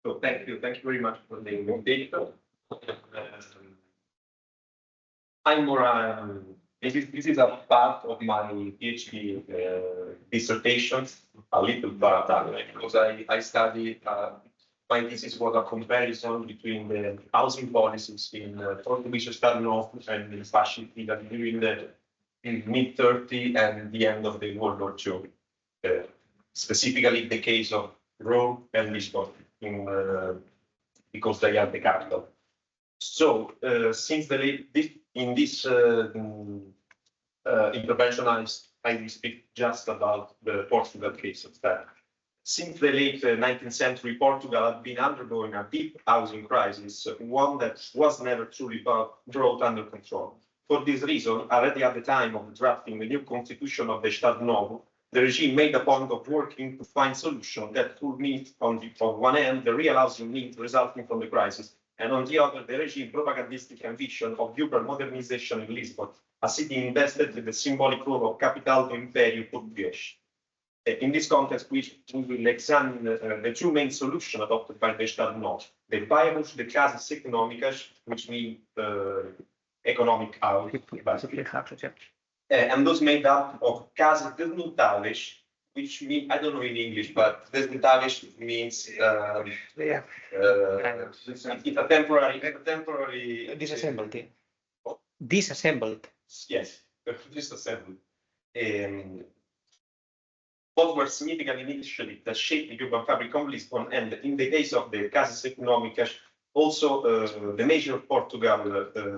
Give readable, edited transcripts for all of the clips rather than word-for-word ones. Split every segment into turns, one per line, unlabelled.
So thank you very much for the invitation. I'm more. This is a part of my PhD dissertation, a little part because I studied. My thesis was a comparison between the housing policies in Portuguese Estado Novo and in fascist Italy during the mid-30s and the end of the World War II. Specifically, the case of Rome and Lisbon, because they are the capital. So, since in this intervention, I will speak just about the Portugal case instead. Since the late 19th century, Portugal had been undergoing a deep housing crisis, one that was never truly brought under control. For this reason, already at the time of drafting the new constitution of the Estado Novo, the regime made a point of working to find solutions that would meet, on one hand, the real housing needs resulting from the crisis, and on the other, the regime propagandistic ambition of urban modernization in Lisbon, a city invested with the symbolic role of capital do Império Português. In this context, we will examine the two main solutions adopted by the Estado Novo: the bairros de casas económicas, which mean economic housing, and those made up of casas desmontáveis, which mean, I don't know in English, but desmontáveis means it's a temporary
disassembled. Disassembled.
Yes, disassembled. Both were significant initially that shaped the urban fabric of Lisbon, and in the case of the casas económicas, also the major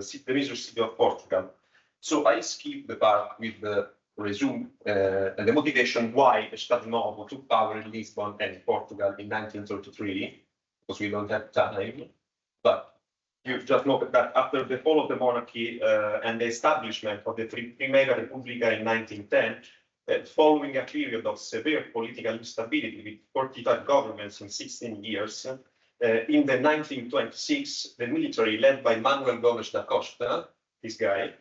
city of Portugal. So I skip the part with the resume and the motivation why Estado Novo took power in Lisbon and Portugal in 1933, because we don't have time. But you just know that after the fall of the monarchy and the establishment of the Primeira República in 1910, following a period of severe political instability with 45 governments in 16 years, in the 1926, the military led by Manuel Gomes da Costa, this guy,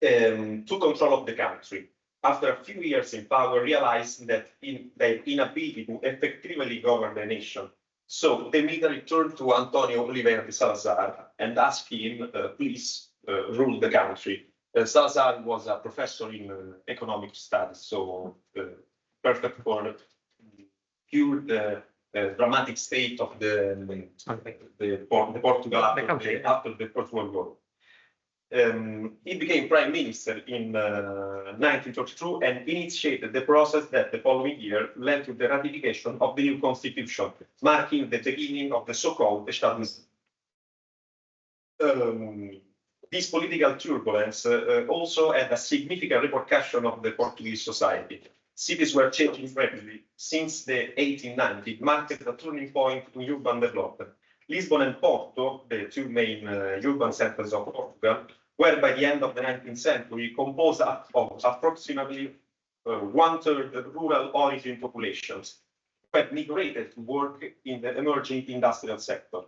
took control of the country. After a few years in power, realized that their inability to effectively govern the nation. So the military turned to Antonio Oliveira de Salazar and asked him, please rule the country. Salazar was a professor in economic studies, so perfect for cure the dramatic state of the Portugal after the First World War. He became prime minister in 1932 and initiated the process that the following year led to the ratification of the new constitution, marking the beginning of the so-called Estado Novo. This political turbulence also had a significant repercussion on the Portuguese society. Cities were changing rapidly. Since the 1890s, marked a turning point in urban development. Lisbon and Porto, the two main urban centers of Portugal, were by the end of the 19th century composed of approximately one-third rural origin populations who had migrated to work in the emerging industrial sector.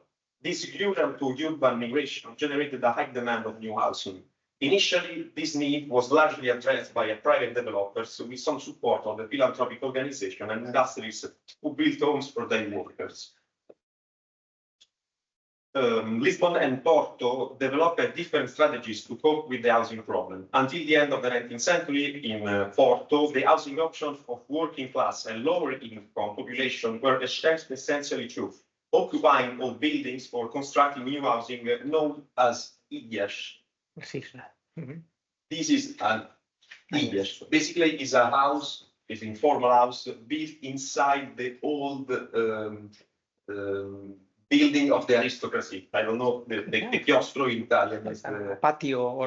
This rural to urban migration generated a high demand of new housing. Initially, this need was largely addressed by private developers with some support of the philanthropic organization and industries who built homes for their workers. Lisbon and Porto developed different strategies to cope with the housing problem. Until the end of the 19th century, in Porto, the housing options of working class and lower income population were essentially two: occupying old buildings or constructing new housing known as ilhas. This is an ilhas. Basically, is a house, is an informal house built inside the old building of the aristocracy. I don't know, the chiostro in Italian is the
patio or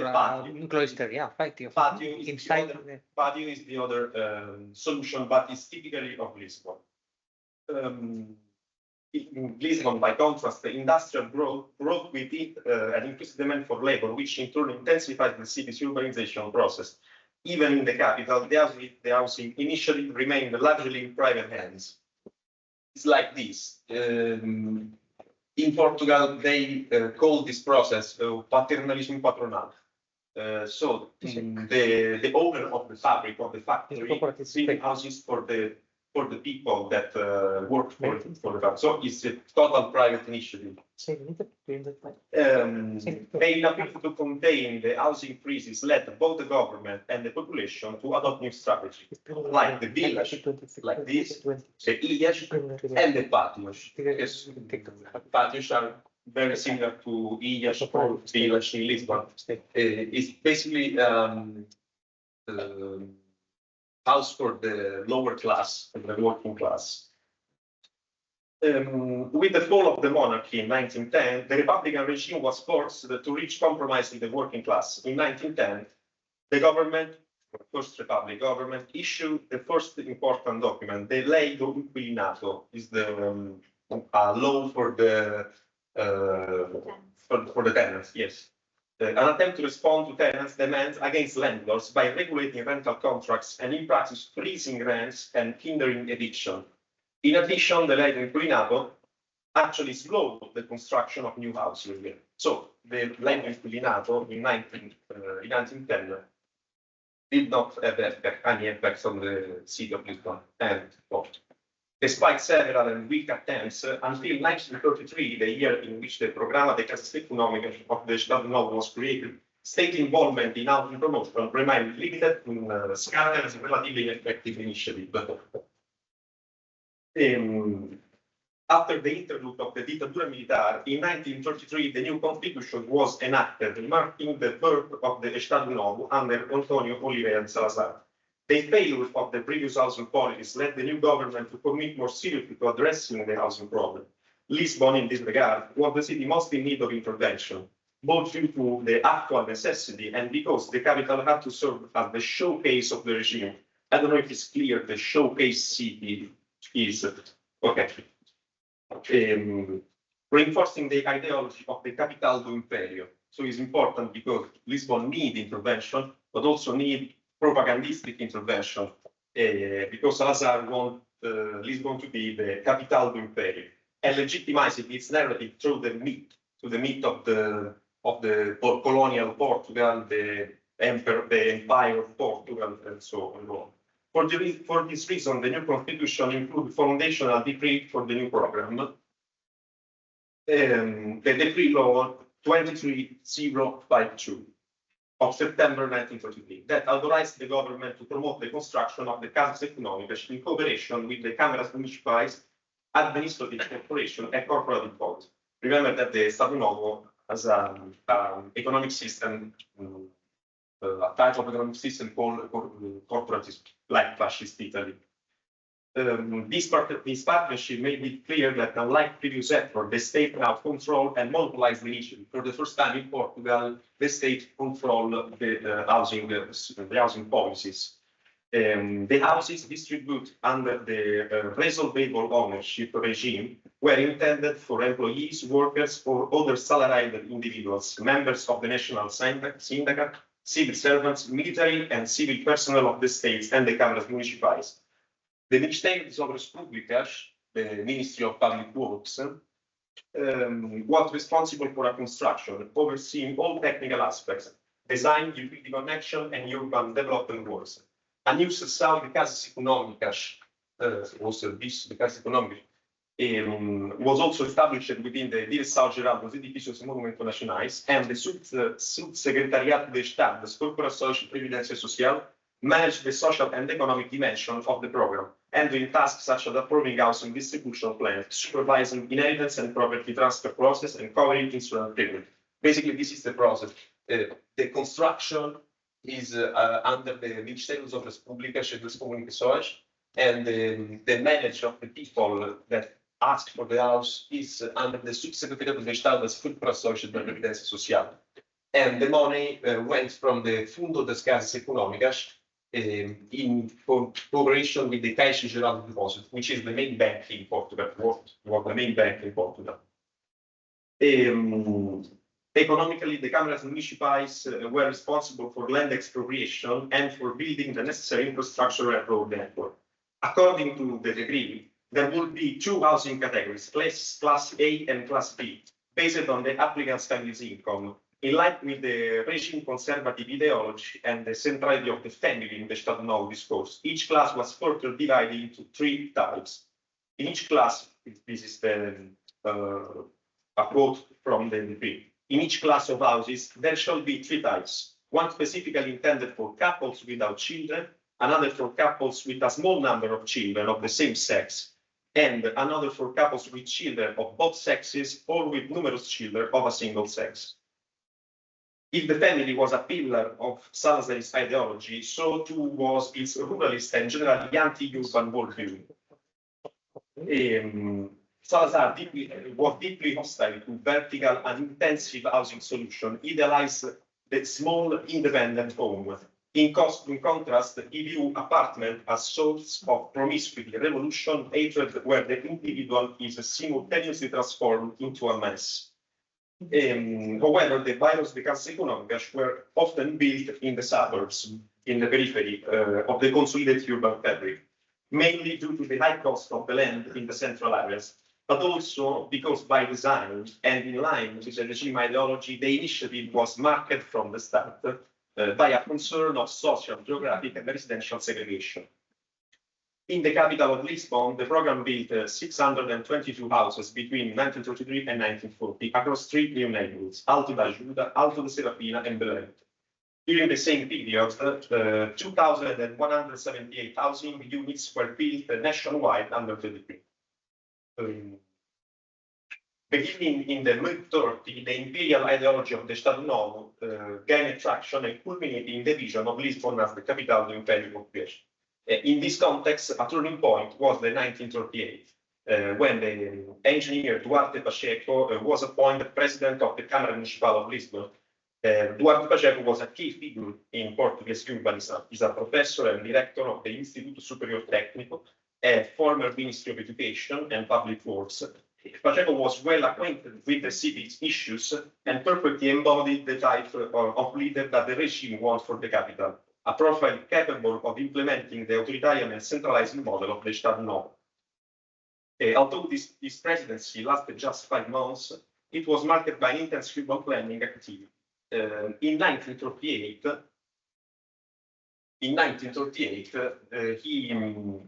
cloister, yeah, patio.
Patio is the other solution, but it's typically of Lisbon. In Lisbon, by contrast, the industrial growth brought with it an increased demand for labor, which in turn intensified the city's urbanization process. Even in the capital, the housing initially remained largely in private hands. It's like this. In Portugal, they call this process paternalismo patronal. So the owner of the fabric, of the factory, building houses for the for the people that work for the family. So it's a total private initiative. Main ability to contain the housing crisis led both the government and the population to adopt new strategies, like the village, like this, the IES, and the patios. Yes, patios are very similar to IES or village in Lisbon. It's basically house for the lower class, the working class. With the fall of the monarchy in 1910, the Republican regime was forced to reach compromise with the working class. In 1910, the government, the First Republic government, issued the first important document, the Lei do Inquilinato, is the law for the tenants. Yes. An attempt to respond to tenants' demands against landlords by regulating rental contracts and in practice freezing rents and hindering eviction. In addition, the Lei do Inquilinato actually slowed the construction of new houses. So the Lei do Inquilinato in 1910 did not have any effects on the city of Lisbon and Porto. Despite several and weak attempts, until 1933, the year in which the Programma de Casas Económicas of the Estado Novo was created, state involvement in housing promotion remained limited in scattered and relatively ineffective initiative. After the interlude of the Ditadura Militar, in 1933, the new constitution was enacted, marking the birth of the Estado Novo under Antonio Oliva and Salazar. The failure of the previous housing policies led the new government to commit more seriously to addressing the housing problem. Lisbon, in this regard, was the city most in need of intervention, both due to the actual necessity and because the capital had to serve as the showcase of the regime. I don't know if it's clear the showcase city is. Okay. Reinforcing the ideology of the capital do imperio. So it's important because Lisbon needs intervention, but also needs propagandistic intervention, because Salazar wants Lisbon to be the capital do imperio and legitimizing its narrative through the myth, of the colonial Portugal, the empire of Portugal, and so on. For this reason, the new constitution includes foundational decree for the new program, the decree law 23052 of September 1933, that authorized the government to promote the construction of the Casas Económicas in cooperation with the Câmaras Municipais, administrative corporation, and corporate bodies. Remember that the Estado Novo has an economic system, a type of economic system called corporatism, like fascist Italy. This partnership made it clear that, unlike previous effort, the state now controlled and monopolized the initiative. For the first time in Portugal, the state controlled the housing policies. The houses distributed under the resolvable ownership regime were intended for employees, workers, or other salaried individuals, members of the national syndicate, civil servants, military and civil personnel of the states, and the Câmaras Municipais. The Ministério das Obras Públicas, the Ministry of Public Works, was responsible for a construction, overseeing all technical aspects, design, utility connection, and urban development works. A new society, the Casas Económicas, was also established within the Direção-Geral dos Edifícios e Monumentos Nacionais, and the Subsecretariado de Estado das Corporações de Previdência Social managed the social and economic dimension of the program, and doing tasks such as approving housing distribution plans, supervising inheritance and property transfer process, and covering insurance treatment. Basically, this is the process. The construction is under the Ministério das Obras Públicas e das Comunicações, and the management of the people that ask for the house is under the Subsecretariado de Estado das Corporações de Previdência Social. And the money went from the Fundo das Casas Económicas in cooperation with the Caixa Geral de Depósitos, which is the main bank in Portugal, was the main bank in Portugal. Economically, the Câmaras Municipais were responsible for land expropriation and for building the necessary infrastructure and road network. According to the decree, there will be two housing categories, Class A and Class B, based on the applicant's family's income. In line with the regime conservative ideology and the centrality of the family in the Estado Novo discourse, each class was further divided into 3 types. In each class, this is a quote from the decree. In each class of houses, there shall be 3 types. One specifically intended for couples without children, another for couples with a small number of children of the same sex, and another for couples with children of both sexes or with numerous children of a single sex. If the family was a pillar of Salazar's ideology, so too was its ruralist and generally anti-urban worldview. Salazar was deeply hostile to vertical and intensive housing solution, idealized the small independent home. In contrast, he viewed apartment as source of promiscuity, revolution, hatred, where the individual is simultaneously transformed into a mess. However, the virus because economics were often built in the suburbs, in the periphery of the consolidated urban fabric, mainly due to the high cost of the land in the central areas, but also because by design and in line with the regime ideology, the initiative was marked from the start by a concern of social, geographic, and residential segregation. In the capital of Lisbon, the program built 622 houses between 1933 and 1940 across 3 new neighborhoods, Alto da Ajuda, Alto da Serafina, and Belém. During the same period, 2,178 housing units were built nationwide under the decree. Beginning in the mid-30s, the imperial ideology of the Estado Novo gained traction and culminated in the vision of Lisbon as the capital of the Imperial Portuguese. In this context, a turning point was the 1938, when the engineer Duarte Pacheco was appointed president of the Câmara Municipal of Lisbon. Duarte Pacheco was a key figure in Portuguese urbanism. He's a professor and director of the Instituto Superior Técnico, a former Ministry of Education and Public Works. Pacheco was well acquainted with the city's issues and perfectly embodied the type of leader that the regime wants for the capital, a profile capable of implementing the authoritarian and centralizing model of the Estado Novo. Although this presidency lasted just 5 months, it was marked by intense urban planning activity. In 1938, he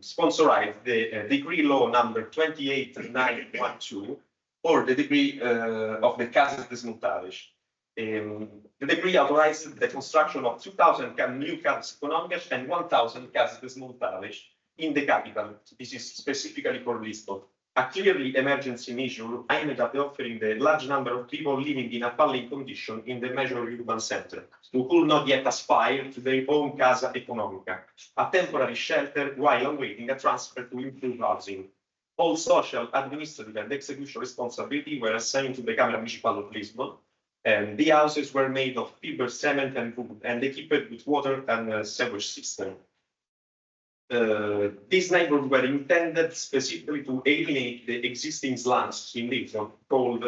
sponsored the decree law number 28912, or the decree of the Casas Desmontadas. The decree authorized the construction of 2,000 new casas económicas and 1,000 casas desmontadas in the capital. This is specifically for Lisbon. A clearly emergency measure aimed at offering the large number of people living in appalling condition in the major urban center, who could not yet aspire to their own casa económica, a temporary shelter while awaiting a transfer to improved housing. All social, administrative, and execution responsibility were assigned to the Câmara Municipal of Lisbon, and the houses were made of fiber, cement, and wood, and equipped with water and sewage system. These neighborhoods were intended specifically to eliminate the existing slums in Lisbon called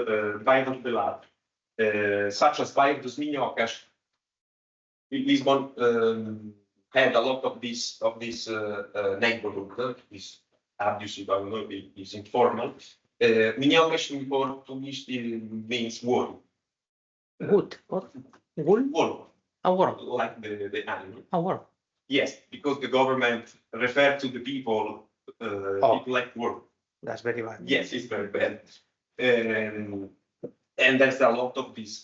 bairros de lado, such as Bairro dos Minhocas. Lisbon had a lot of this neighborhood. Is abusive, I don't know, is informal. Minhocas in Portuguese means wool.
Wood. What? Wool?
Wool.
A worm.
Like the animal.
A worm.
Yes, because the government referred to the people, people like work.
That's very bad.
Yes, it's very bad, and there's a lot of this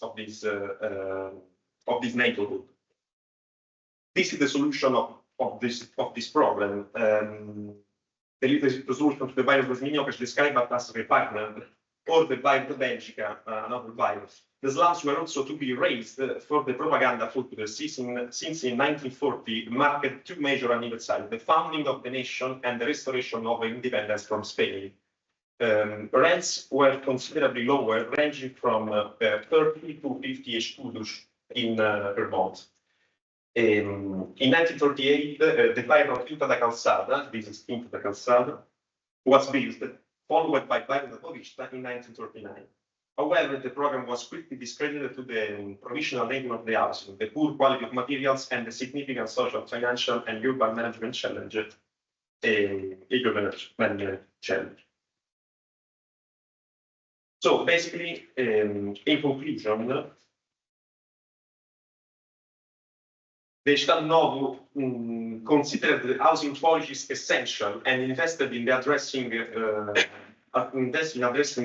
neighborhood. This is the solution of this problem. The solution to the virus was Minhocas described as repugnant, or the virus Belgica, another virus. The slums were also to be raised for the propaganda purposes, since in 1940 marked 2 major anniversaries: the founding of the nation and the restoration of independence from Spain. Rents were considerably lower, ranging from 30 to 50 escudos per month. In 1938, the Bairro Quinta da Calçada, this is Quinta da Calçada, was built, followed by Bairro da Boa Vista in 1939. However, the program was quickly discredited to the provisional name of the housing, the poor quality of materials, and the significant social, financial, and urban management challenge. So basically, in conclusion, The Estado Novo considered the housing policies essential and invested in addressing the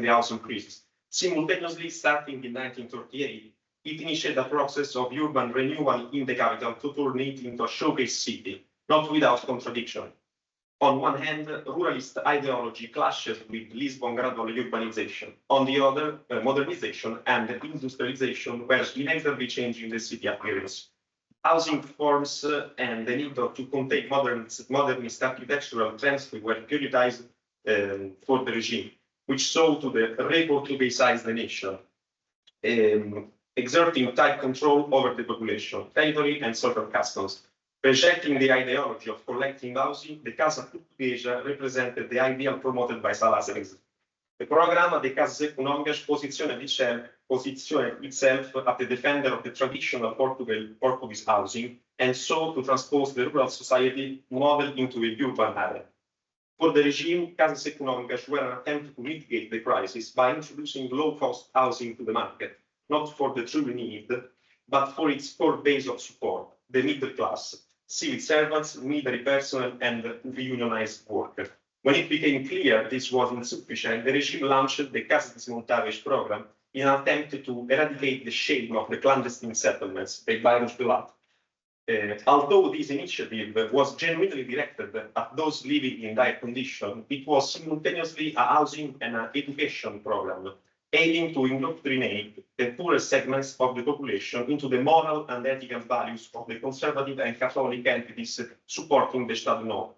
housing crisis. Simultaneously, starting in 1938, it initiated a process of urban renewal in the capital to turn it into a showcase city, not without contradiction. On one hand, ruralist ideology clashes with Lisbon gradual urbanization. On the other, modernization and industrialization were inexorably changing the city appearance. Housing forms and the need to contain modernist architectural trends were prioritized for the regime, which sought to re-Portuguesize the nation, exerting tight control over the population, territory, and social customs. Rejecting the ideology of collecting housing, the Casa Portuguesa represented the ideal promoted by Salazar. The programma de Casas Económicas positioned itself as the defender of the traditional Portuguese housing and sought to transpose the rural society model into a urban area. For the regime, Casas Económicas were an attempt to mitigate the crisis by introducing low-cost housing to the market, not for the true need, but for its core base of support, the middle class, civil servants, military personnel, and unionized workers. When it became clear this was insufficient, the regime launched the Casas Desmontáveis program in an attempt to eradicate the shame of the clandestine settlements, the virus blood. Although this initiative was genuinely directed at those living in dire condition, it was simultaneously a housing and an education program, aiming to indoctrinate the poorest segments of the population into the moral and ethical values of the conservative and Catholic entities supporting the Estado Novo.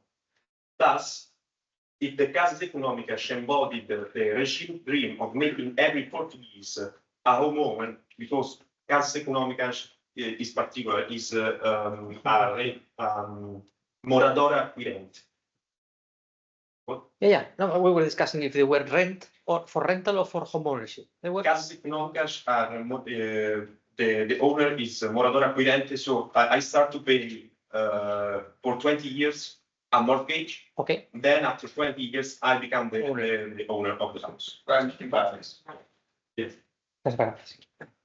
Thus, if the Casas Económicas embodied the regime dream of making every Portuguese a homeowner, because Casas Económicas is moradora acquirente.
Yeah. No, we were discussing if they were rent or for rental or for home ownership. They were.
Casas Económicas are the owner is moradora acquirente, so I start to pay for 20 years a mortgage.
Okay.
Then after 20 years, I become the owner of the house. Yes.
That's right.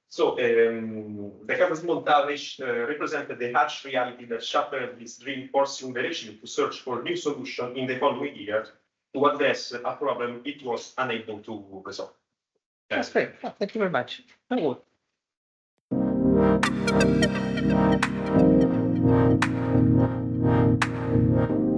So the Casas Montáveis represented the harsh reality that shattered this dream, forcing the regime to search for new solutions in the following year to address a problem it was unable to resolve.
That's great. Oh, thank you very much. Very good.